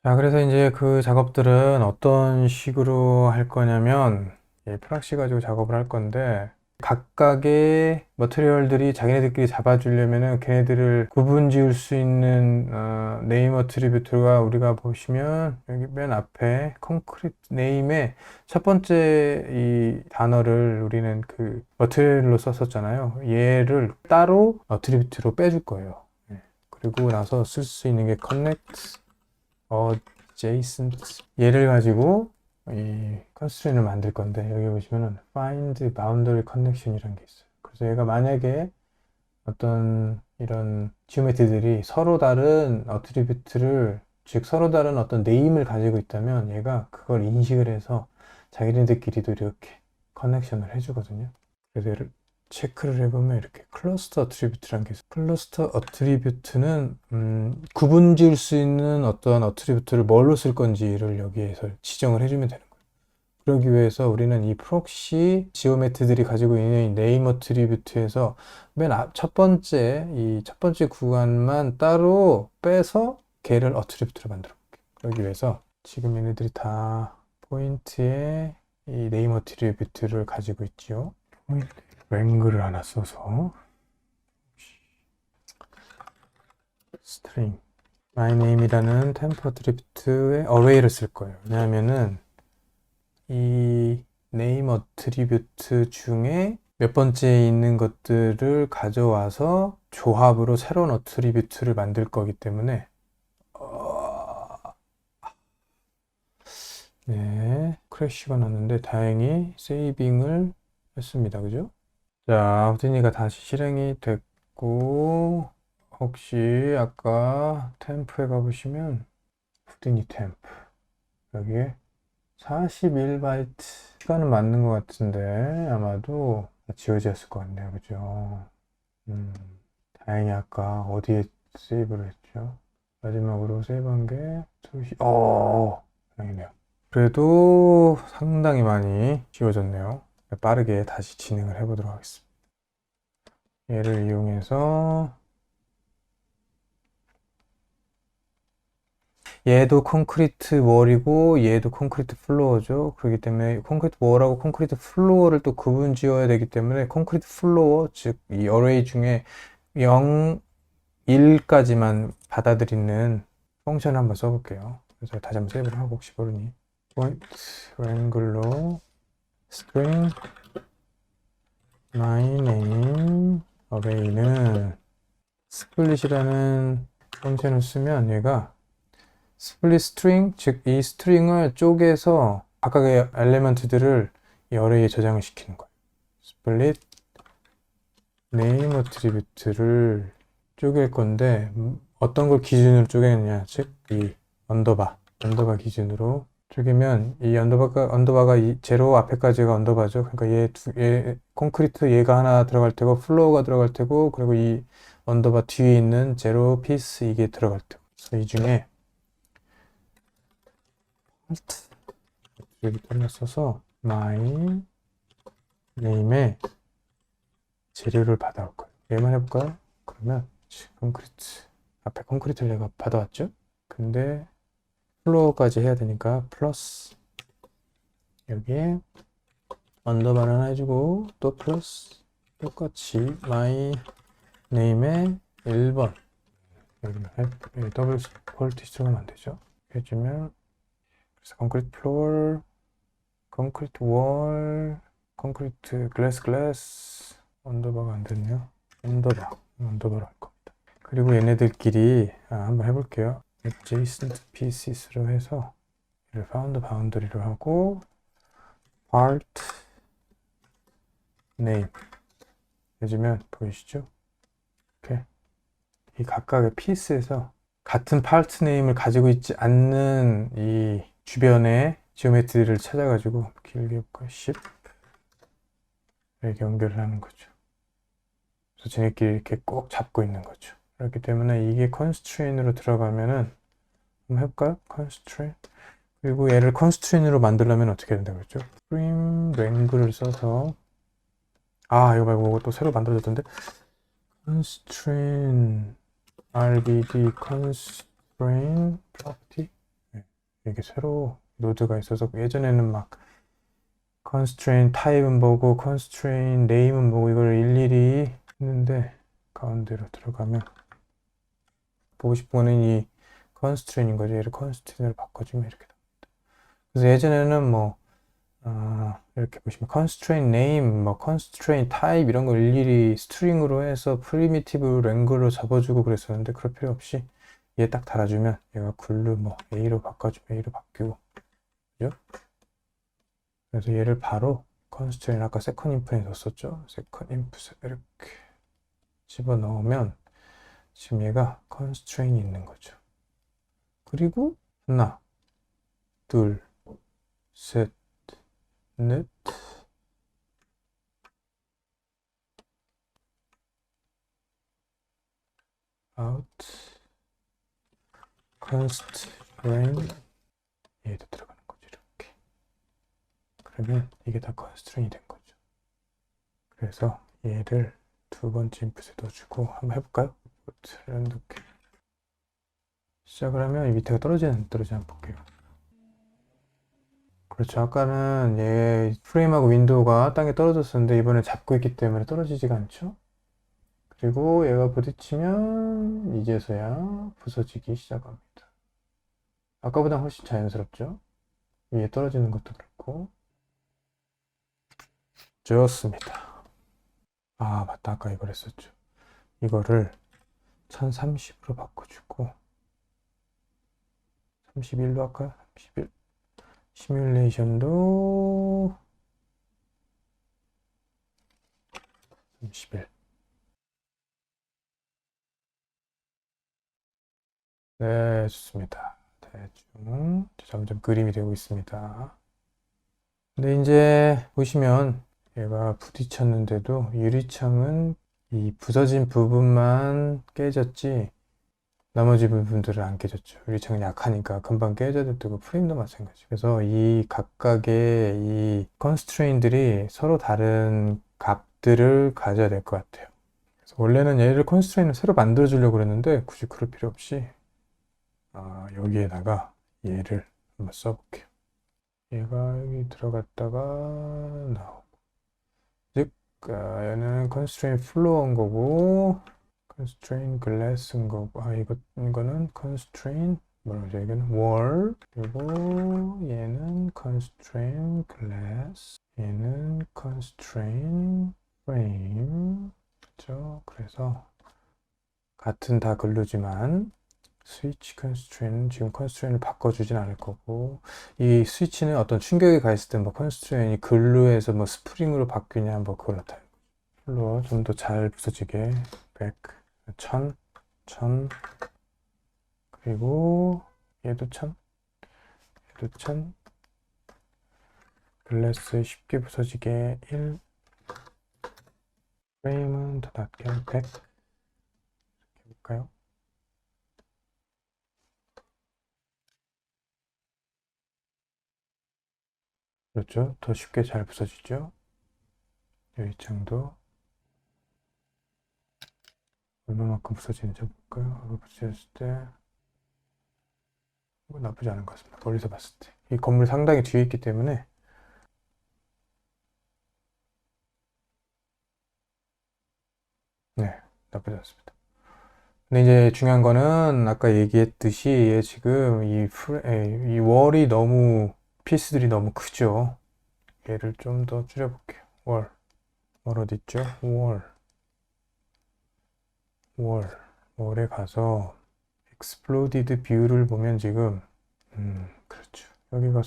자, 그래서 이제 그 작업들은 어떤 식으로 할 거냐면, 프락시 가지고 작업을 할 건데, 각각의 머티리얼들이 자기네들끼리 잡아주려면은 걔네들을 구분 지을 수 있는 네임 어트리뷰트가 우리가 보시면 여기 맨 앞에 콘크리트 네임의 첫 번째 이 단어를 우리는 그 머티리얼로 썼었잖아요. 얘를 따로 어트리뷰트로 빼줄 거예요. 그리고 나서 쓸 수 있는 게 connect adjacent 얘를 가지고 이 컨스트레인을 만들 건데 여기 보시면은 find boundary connection이라는 게 있어요. 그래서 얘가 만약에 어떤 이런 지오메트리들이 서로 다른 어트리뷰트를 즉 서로 다른 어떤 네임을 가지고 있다면 얘가 그걸 인식을 해서 자기네들끼리도 이렇게 커넥션을 해주거든요. 그래서 얘를 체크를 해보면 이렇게 클러스터 어트리뷰트라는 게 있어요. 클러스터 어트리뷰트는 구분 지을 수 있는 어떤 어트리뷰트를 뭘로 쓸 건지를 여기에서 지정을 해주면 되는 거예요. 그러기 위해서 우리는 이 프록시 지오메트들이 가지고 있는 이 네임 어트리뷰트에서 첫 번째 이 첫 번째 구간만 따로 빼서 걔를 어트리뷰트로 만들어 볼게요. 그러기 위해서 지금 얘네들이 다 포인트에 이 네임 어트리뷰트를 가지고 있죠. 랭글을 하나 써서 string my name이라는 템프 어트리뷰트의 어레이를 쓸 거예요. 왜냐하면은 이 name 어트리뷰트 중에 몇 번째에 있는 것들을 가져와서 조합으로 새로운 어트리뷰트를 만들 거기 때문에 네, 크래쉬가 났는데 다행히 세이빙을 했습니다. 그죠? 자, 후디니가 다시 실행이 됐고 혹시 아까 템프에 가보시면 후디니 템프 여기에 41바이트 시간은 맞는 것 같은데 아마도 지워졌을 것 같네요. 그죠? 음, 다행히 아까 어디에 세이브를 했죠? 마지막으로 세이브한 게 2시, 다행이네요. 그래도 상당히 많이 지워졌네요. 빠르게 다시 진행을 해보도록 하겠습니다. 얘를 이용해서 얘도 콘크리트 월이고 얘도 콘크리트 플로어죠. 그렇기 때문에 콘크리트 월하고 콘크리트 플로어를 또 구분 지어야 되기 때문에 콘크리트 플로어 즉 이 어레이 중에 0, 1까지만 받아들이는 펑션을 한번 써볼게요. 그래서 다시 한번 세이브를 하고 혹시 모르니 point wrangle로 string my name array는 split이라는 펑션을 쓰면 얘가 스플릿 스트링, 즉 이 스트링을 쪼개서 각각의 엘리먼트들을 이 어레이에 저장을 시키는 거예요. 스플릿 네임 어트리뷰트를 쪼갤 건데 어떤 걸 기준으로 쪼개느냐, 즉 이 언더바 기준으로 쪼개면 이 언더바가 이 제로 앞에까지가 언더바죠. 그러니까 얘 콘크리트 얘가 하나 들어갈 테고 플로어가 들어갈 테고 그리고 이 언더바 뒤에 있는 제로 피스 이게 들어갈 테고 그래서 이 중에 여기부터 써서 my name에 재료를 받아올 거예요. 얘만 해볼까요? 그러면 콘크리트 앞에 콘크리트를 내가 받아왔죠? 근데 플로어까지 해야 되니까 플러스 여기에 언더바를 하나 해주고 또 플러스 똑같이 my name에 1번 여기는 더블 퀄리티 들어가면 안 되죠? 해주면 그래서 콘크리트 플로어 콘크리트 월 콘크리트 글래스 언더바가 안 됐네요. 언더바로 할 겁니다. 그리고 얘네들끼리 한번 해볼게요. adjacent pieces로 해서 얘를 found boundary로 하고 part name 해주면 보이시죠? 이렇게 이 각각의 피스에서 같은 파트 네임을 가지고 있지 않는 이 주변의 지오메트리를 찾아가지고 길게 볼까요? 10 이렇게 연결을 하는 거죠. 그래서 쟤네끼리 이렇게 꼭 잡고 있는 거죠. 그렇기 때문에 이게 constraint으로 들어가면은 한번 해볼까요? constraint 그리고 얘를 constraint으로 만들려면 어떻게 된다고 그랬죠? string wrangle을 써서 이거 말고 이거 또 새로 만들어졌던데 constraint rbd constraint property 이게 새로 노드가 있어서 예전에는 막 constraint 타입은 보고 constraint name은 보고 이걸 일일이 했는데 가운데로 들어가면 보고 싶은 거는 이 constraint인 거죠. 얘를 constraint으로 바꿔주면 이렇게 됩니다. 그래서 예전에는 뭐 이렇게 보시면 constraint name, 뭐 constraint type 이런 걸 일일이 스트링으로 해서 primitive 랭글로 잡아주고 그랬었는데 그럴 필요 없이 얘 딱 달아주면 얘가 글로 뭐 A로 바꿔주면 A로 바뀌고 그죠? 그래서 얘를 바로 constraint 아까 second input에 넣었었죠? second input에 이렇게 집어넣으면 지금 얘가 constraint이 있는 거죠. 그리고 하나, 둘, 셋, 넷, out, constraint 얘도 들어가는 거죠. 이렇게. 그러면 이게 다 constraint이 된 거죠. 그래서 얘를 두 번째 인풋에 넣어주고 한번 해볼까요? 이렇게 시작을 하면 이 밑에가 떨어지나 한번 볼게요. 그렇죠. 아까는 얘 프레임하고 윈도우가 땅에 떨어졌었는데 이번에 잡고 있기 때문에 떨어지지가 않죠. 그리고 얘가 부딪히면 이제서야 부서지기 시작합니다. 아까보다 훨씬 자연스럽죠. 위에 떨어지는 것도 그렇고. 좋습니다. 아 맞다, 아까 이걸 했었죠. 이거를 1030으로 바꿔주고 31로 할까요? 31. 시뮬레이션도 31. 네, 좋습니다. 대충 점점 그림이 되고 있습니다. 근데 이제 보시면 얘가 부딪혔는데도 유리창은 이 부서진 부분만 깨졌지 나머지 부분들은 안 깨졌죠. 유리창은 약하니까 금방 깨져도 되고 프레임도 마찬가지. 그래서 이 각각의 이 컨스트레인들이 서로 다른 값들을 가져야 될 것 같아요. 그래서 원래는 얘를 컨스트레인을 새로 만들어 주려고 그랬는데 굳이 그럴 필요 없이 여기에다가 얘를 한번 써볼게요. 얘가 여기 들어갔다가 나오고 즉 얘는 constraint floor인 거고 constraint glass인 거고 이거는 constraint 뭐라고 하죠? 이거는 wall 그리고 얘는 constraint glass 얘는 constraint frame 그렇죠? 그래서 같은 다 글루지만 스위치 컨스트레인은 지금 컨스트레인을 바꿔주진 않을 거고 이 스위치는 어떤 충격이 가 있을 때 뭐 컨스트레인이 글루에서 뭐 스프링으로 바뀌냐 뭐 그걸 나타내는 거죠. 글루어 좀 더 잘 부서지게 100, 1000, 1000 그리고 얘도 1000 얘도 1000 글래스 쉽게 부서지게 1 프레임은 더 낮게 100 이렇게 해볼까요? 그렇죠. 더 쉽게 잘 부서지죠. 유리창도 얼마만큼 부서지는지 볼까요? 부서졌을 때 나쁘지 않은 것 같습니다. 멀리서 봤을 때. 이 건물 상당히 뒤에 있기 때문에 네, 나쁘지 않습니다. 근데 이제 중요한 거는 아까 얘기했듯이 얘 지금 이 월이 너무 피스들이 너무 크죠. 얘를 좀 더 줄여볼게요. 월 어디 있죠? 월에 가서 exploded view를 보면 지금 그렇죠. 여기가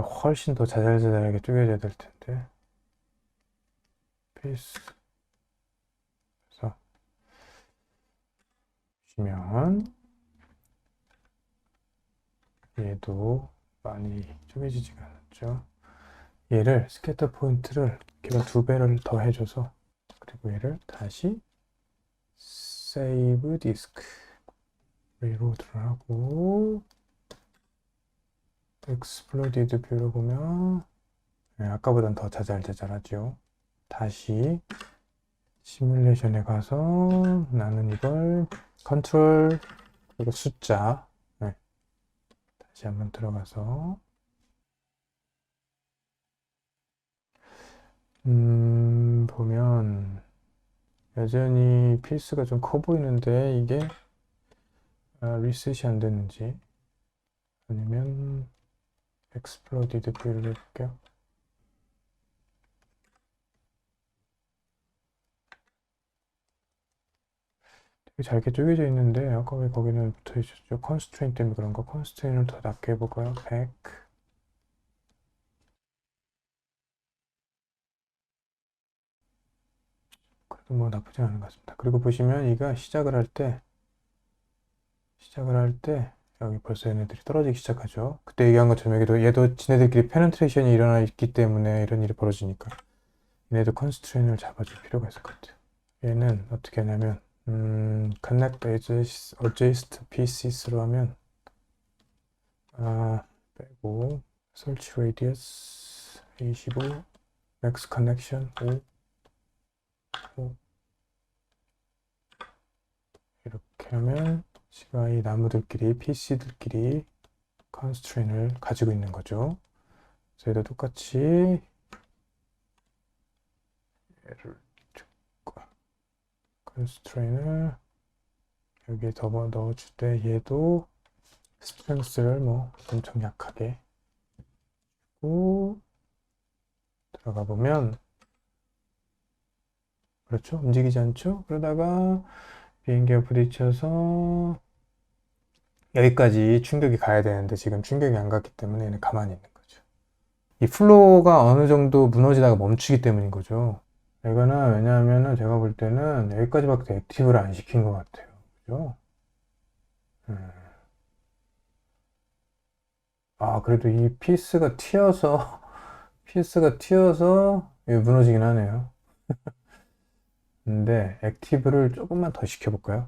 훨씬 더 자잘자잘하게 쪼개져야 될 텐데 피스 그래서 보시면 얘도 많이 쪼개지지가 않았죠. 얘를 스캐터 포인트를 걔가 2배를 더 해줘서 그리고 얘를 다시 세이브 디스크 리로드를 하고 익스플로디드 뷰를 보면 아까보단 더 자잘자잘하죠. 다시 시뮬레이션에 가서 나는 이걸 컨트롤 그리고 숫자 다시 한번 들어가서 보면 여전히 필스가 좀 커 보이는데 이게 리셋이 안 됐는지 아니면 exploded 뷰를 해볼게요. 되게 잘게 쪼개져 있는데 아까 왜 거기는 붙어 있었죠? constraint 때문에 그런가? constraint을 더 낮게 해볼까요? 100. 그래도 뭐 나쁘지 않은 것 같습니다. 그리고 보시면 이가 시작을 할 때 여기 벌써 얘네들이 떨어지기 시작하죠. 그때 얘기한 것처럼 얘도 지네들끼리 페네트레이션이 일어나 있기 때문에 이런 일이 벌어지니까 얘네도 컨스트레인을 잡아줄 필요가 있을 것 같아요. 얘는 어떻게 하냐면 connect adjacent pieces로 하면 빼고 search radius 25 max connection 5 이렇게 하면 지가 이 나무들끼리 PC들끼리 컨스트레인을 가지고 있는 거죠. 그래서 얘도 똑같이 얘를 컨스트레인을 여기에 더 넣어줄 때 얘도 스트렝스를 뭐 엄청 약하게 주고 들어가 보면 그렇죠. 움직이지 않죠. 그러다가 비행기가 부딪혀서 여기까지 충격이 가야 되는데 지금 충격이 안 갔기 때문에 얘는 가만히 있는 거죠. 이 플로우가 어느 정도 무너지다가 멈추기 때문인 거죠. 이거는 왜냐하면은 제가 볼 때는 여기까지밖에 액티브를 안 시킨 것 같아요. 그죠? 그래도 이 피스가 튀어서 이게 무너지긴 하네요. 근데 액티브를 조금만 더 시켜볼까요?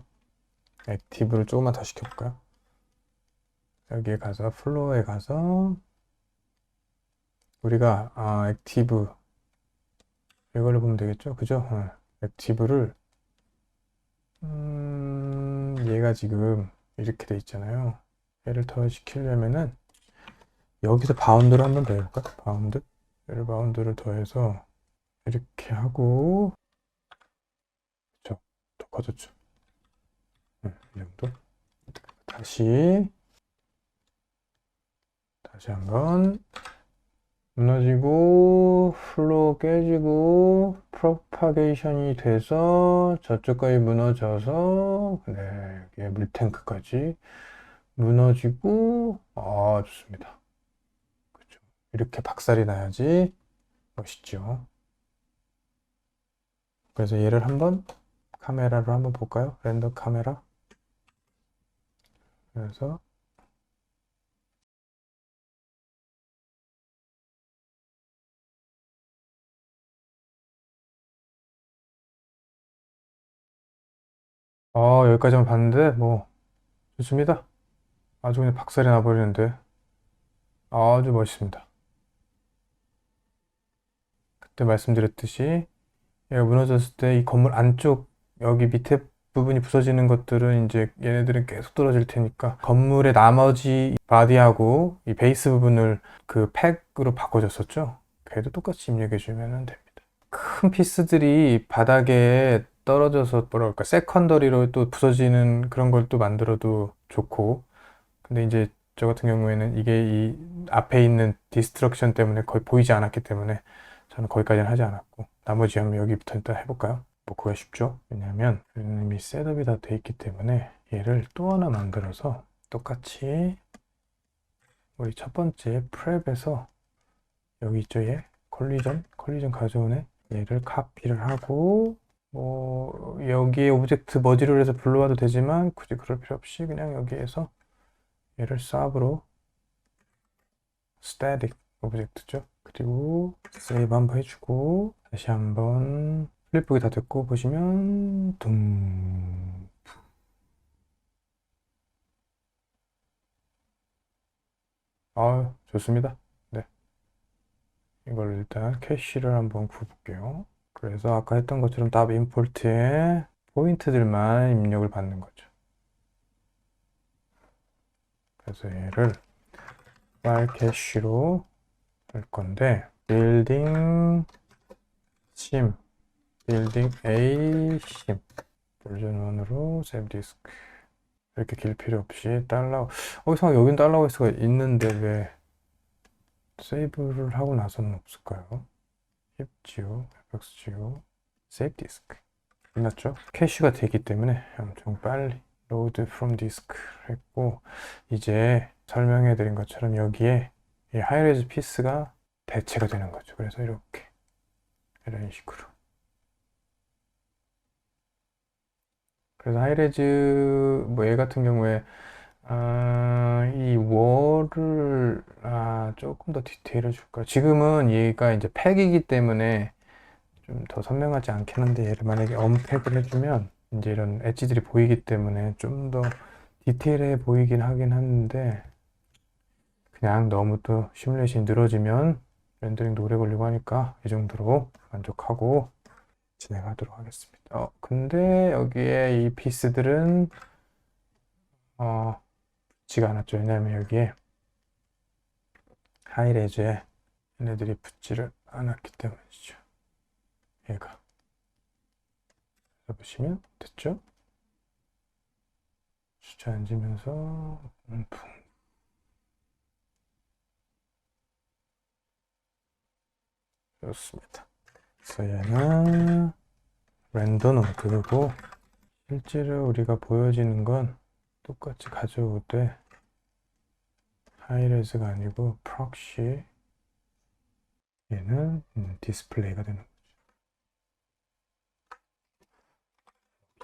여기에 가서 플로어에 가서 우리가 액티브 이걸로 보면 되겠죠? 그죠? 액티브를 얘가 지금 이렇게 돼 있잖아요. 얘를 더 시키려면은 여기서 바운드를 한번 더 해볼까? 바운드를 더해서 이렇게 하고 그쵸? 더 커졌죠? 이 정도. 다시 한번 무너지고 플로우 깨지고 프로파게이션이 돼서 저쪽까지 무너져서 여기에 물탱크까지 무너지고 좋습니다. 그렇죠. 이렇게 박살이 나야지 멋있죠. 그래서 얘를 한번 카메라로 한번 볼까요? 렌더 카메라. 그래서 여기까지만 봤는데 뭐 좋습니다. 아주 그냥 박살이 나버리는데 아주 멋있습니다. 그때 말씀드렸듯이 얘가 무너졌을 때 이 건물 안쪽 여기 밑에 부분이 부서지는 것들은 이제 얘네들은 계속 떨어질 테니까 건물의 나머지 바디하고 이 베이스 부분을 그 팩으로 바꿔줬었죠. 걔도 똑같이 입력해 주면 됩니다. 큰 피스들이 바닥에 떨어져서 뭐랄까 세컨더리로 또 부서지는 그런 걸 또 만들어도 좋고 근데 이제 저 같은 경우에는 이게 이 앞에 있는 디스트럭션 때문에 거의 보이지 않았기 때문에 저는 거기까지는 하지 않았고 나머지 한번 여기부터 일단 해볼까요? 뭐 그거 쉽죠? 왜냐하면 이미 셋업이 다 돼 있기 때문에 얘를 또 하나 만들어서 똑같이 우리 첫 번째 프랩에서 여기 있죠 얘 컬리전 가져오네 얘를 카피를 하고 뭐 여기에 오브젝트 머지를 해서 불러와도 되지만 굳이 그럴 필요 없이 그냥 여기에서 얘를 삽으로 static 오브젝트죠. 그리고 세이브 한번 해주고 다시 한번 플립북이 다 됐고 보시면 둥 좋습니다. 네, 이걸 일단 캐시를 한번 구볼게요. 그래서 아까 했던 것처럼 tab 임포트에 포인트들만 입력을 받는 거죠. 그래서 얘를 파일 캐시로 할 건데 빌딩 심 빌딩 A 심 버전 1으로 세이브 디스크 이렇게 길 필요 없이 달러 이상 여긴 달러 OS가 있는데 왜 세이브를 하고 나서는 없을까요? 힙지오 fx지오 세이브 디스크 끝났죠? 캐시가 되기 때문에 엄청 빨리 load from disk 했고 이제 설명해 드린 것처럼 여기에 이 하이레즈 피스가 대체가 되는 거죠. 그래서 이렇게 이런 식으로 그래서 하이레즈 뭐 얘 같은 경우에 이 월을 조금 더 디테일을 줄까? 지금은 얘가 이제 팩이기 때문에 좀 더 선명하지 않긴 한데 얘를 만약에 언팩을 해주면 이제 이런 엣지들이 보이기 때문에 좀 더 디테일해 보이긴 하긴 하는데 그냥 너무 또 시뮬레이션이 늘어지면 렌더링도 오래 걸리고 하니까 이 정도로 만족하고 진행하도록 하겠습니다. 근데 여기에 이 피스들은 붙지가 않았죠. 왜냐하면 여기에 하이레즈에 얘네들이 붙지를 않았기 때문이죠. 얘가 보시면 됐죠? 주저앉으면서 좋습니다. 그래서 얘는 렌더 노드고 실제로 우리가 보여지는 건 똑같이 가져오도 돼. 하이레즈가 아니고 프록시 얘는 디스플레이가 되는 거죠.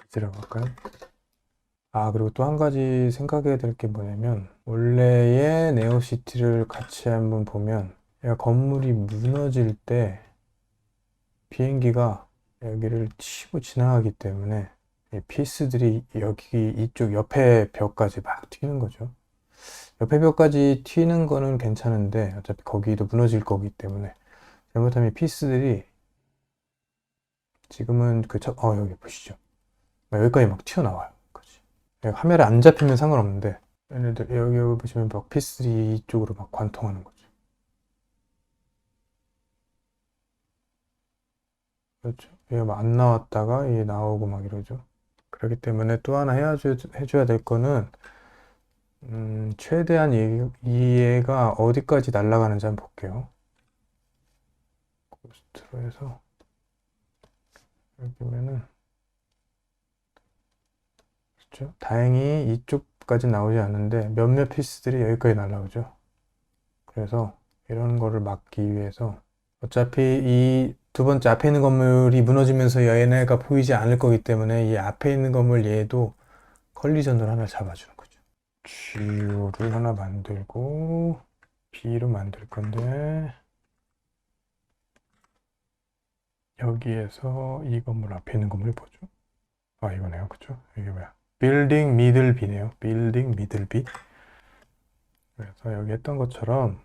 비즈라고 할까요? 그리고 또 한 가지 생각해야 될 게 뭐냐면 원래의 네오시티를 같이 한번 보면 얘가 건물이 무너질 때 비행기가 여기를 치고 지나가기 때문에 이 피스들이 여기 이쪽 옆에 벽까지 막 튀는 거죠. 옆에 벽까지 튀는 거는 괜찮은데 어차피 거기도 무너질 거기 때문에 잘못하면 피스들이 지금은 여기 보시죠. 여기까지 막 튀어나와요. 카메라 안 잡히면 상관없는데 얘네들 여기 보시면 막 피스들이 이쪽으로 막 관통하는 거죠. 그렇죠. 얘가 막 안 나왔다가 얘 나오고 막 이러죠. 그렇기 때문에 또 하나 해줘야 될 거는 최대한 얘가 어디까지 날아가는지 한번 볼게요. 고스트로 해서 여기 보면은 그렇죠. 다행히 이쪽까지 나오지 않는데 몇몇 피스들이 여기까지 날아오죠. 그래서 이런 거를 막기 위해서 어차피 이 두 번째 앞에 있는 건물이 무너지면서 얘네가 보이지 않을 거기 때문에 이 앞에 있는 건물 얘도 컬리전을 하나 잡아주는 거죠. G를 하나 만들고 B로 만들 건데 여기에서 이 건물 앞에 있는 건물이 뭐죠? 이거네요. 그쵸? 이게 뭐야? 빌딩 미들 B네요. 빌딩 미들 B. 그래서 여기 했던 것처럼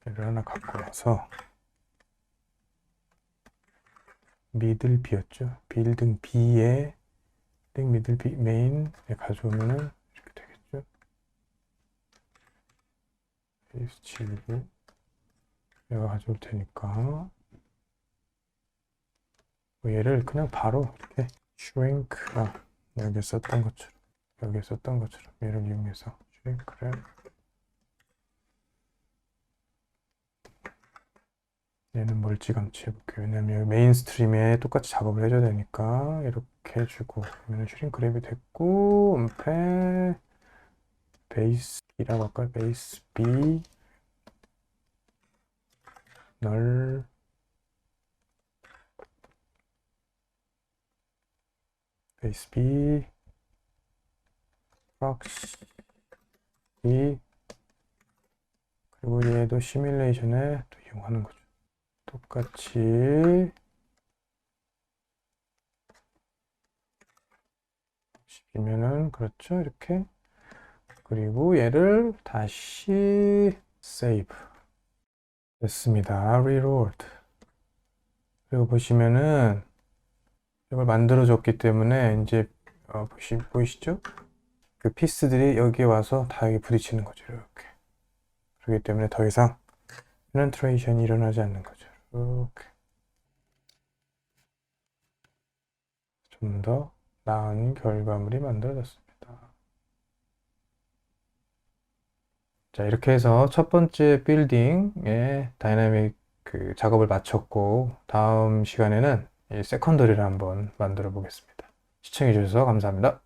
얘를 하나 갖고 와서 미들 B였죠. 빌딩 B에 빌딩 미들 B 메인에 가져오면은 이렇게 되겠죠. 베이스 지우고 내가 가져올 테니까 얘를 그냥 바로 이렇게 shrink 여기 썼던 것처럼 얘를 이용해서 shrink를 얘는 멀찌감치 해볼게요. 왜냐면 메인 스트림에 똑같이 작업을 해줘야 되니까 이렇게 해주고 그러면 슈링크 랩이 됐고 은폐 베이스 B라고 할까요? 베이스 B 널 베이스 B 프록시 B 그리고 얘도 시뮬레이션에 또 이용하는 거죠. 똑같이 시키면은 그렇죠. 이렇게 그리고 얘를 다시 세이브 됐습니다. reload 그리고 보시면은 이걸 만들어 줬기 때문에 이제 보이시죠? 그 피스들이 여기에 와서 다 여기 부딪히는 거죠. 이렇게. 그렇기 때문에 더 이상 페네트레이션이 일어나지 않는 거죠. 이렇게. 좀 더 나은 결과물이 만들어졌습니다. 자, 이렇게 해서 첫 번째 빌딩의 다이나믹 그 작업을 마쳤고, 다음 시간에는 이 세컨더리를 한번 만들어 보겠습니다. 시청해 주셔서 감사합니다.